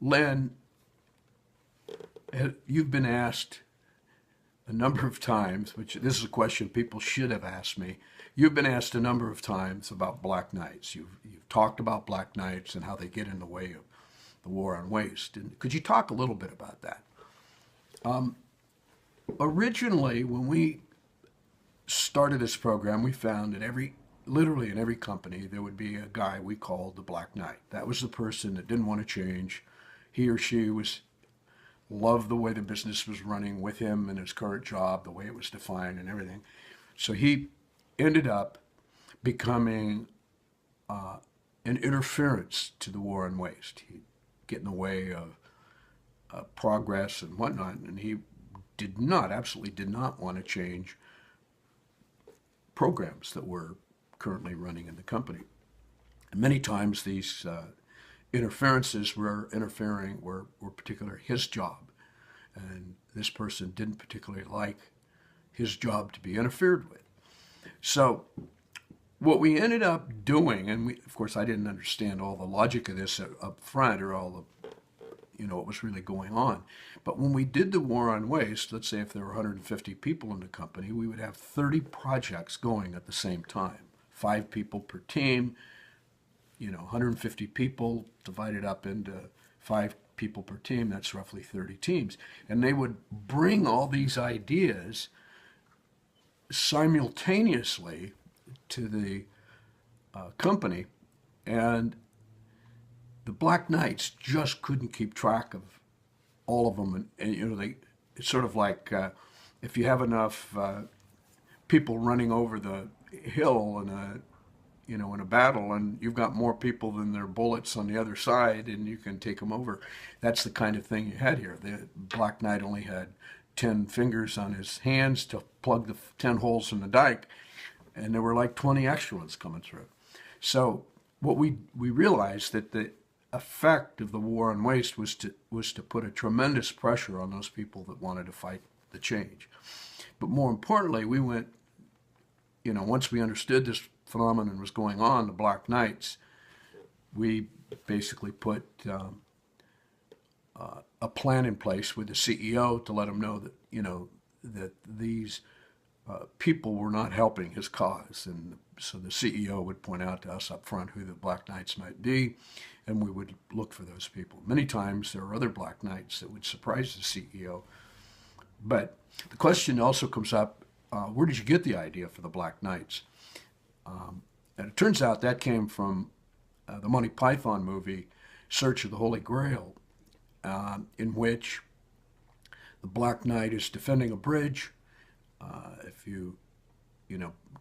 Len, you've been asked a number of times, which this is a question people should have asked me. You've been asked a number of times about black knights. You've talked about black knights and how they get in the way of the war on waste. And could you talk a little bit about that? Originally, when we started this program, we found that literally in every company, there would be a guy we called the Black Knight. That was the person that didn't want to change. He or she loved the way the business was running with him and his current job, the way it was defined and everything. So he ended up becoming an interference to the war on waste. He'd get in the way of progress and whatnot, and he absolutely did not want to change programs that were currently running in the company. And many times these interferences were particular his job, and this person didn't particularly like his job to be interfered with. So what we ended up doing, and of course I didn't understand all the logic of this up front, or all the what was really going on. But when we did the war on waste, let's say if there were 150 people in the company, we would have 30 projects going at the same time. 5 people per team, 150 people divided up into 5 people per team, that's roughly 30 teams. And they would bring all these ideas simultaneously to the company, and the Black Knights just couldn't keep track of all of them. And it's sort of like if you have enough people running over the hill in a battle, and you've got more people than there are bullets on the other side, and you can take them over. That's the kind of thing you had here. The Black Knight only had 10 fingers on his hands to plug the 10 holes in the dike, and there were like 20 extra ones coming through. So what we realized that the effect of the war on waste was to put a tremendous pressure on those people that wanted to fight the change. But more importantly, we went, once we understood this phenomenon was going on, the Black Knights, we basically put a plan in place with the CEO to let him know that, that these people were not helping his cause. And so the CEO would point out to us up front who the Black Knights might be, and we would look for those people. Many times there are other Black Knights that would surprise the CEO. But the question also comes up, where did you get the idea for the Black Knights? And it turns out that came from the Monty Python movie, Search of the Holy Grail, in which the Black Knight is defending a bridge.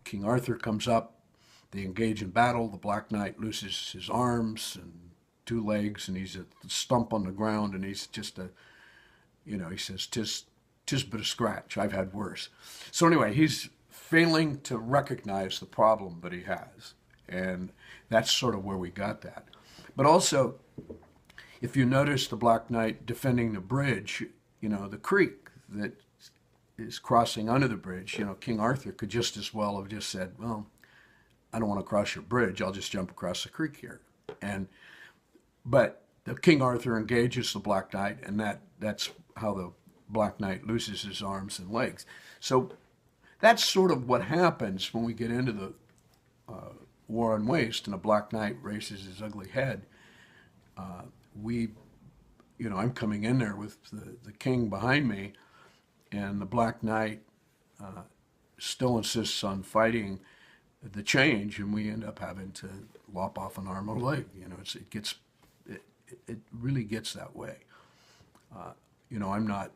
King Arthur comes up, they engage in battle, the Black Knight loses his arms and 2 legs, and he's a stump on the ground, and he's just he says, tis but a scratch, I've had worse. So anyway, he's failing to recognize the problem that he has, and that's sort of where we got that. But also, if you notice the Black Knight defending the bridge, the creek that is crossing under the bridge, King Arthur could just as well have just said, well, I don't want to cross your bridge, I'll just jump across the creek here. But the King Arthur engages the Black Knight, and that's how the Black Knight loses his arms and legs. So that's sort of what happens when we get into the war on waste and a Black Knight raises his ugly head. I'm coming in there with the king behind me, and the Black Knight still insists on fighting the change, and we end up having to lop off an arm or leg. It really gets that way. I'm not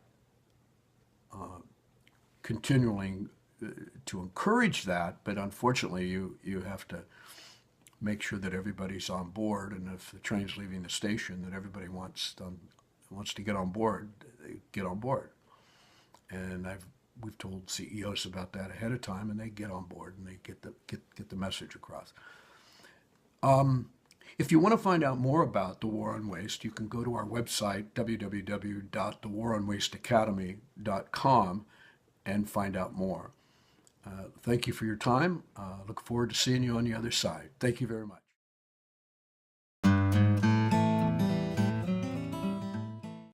continuing to encourage that, but unfortunately you have to make sure that everybody's on board, and if the train's leaving the station, that everybody wants to get on board, they get on board. And we've told CEOs about that ahead of time, and they get on board and they get the message across. If you want to find out more about the War on Waste, you can go to our website, www.thewaronwasteacademy.com, and find out more. Thank you for your time. Look forward to seeing you on the other side. Thank you very much.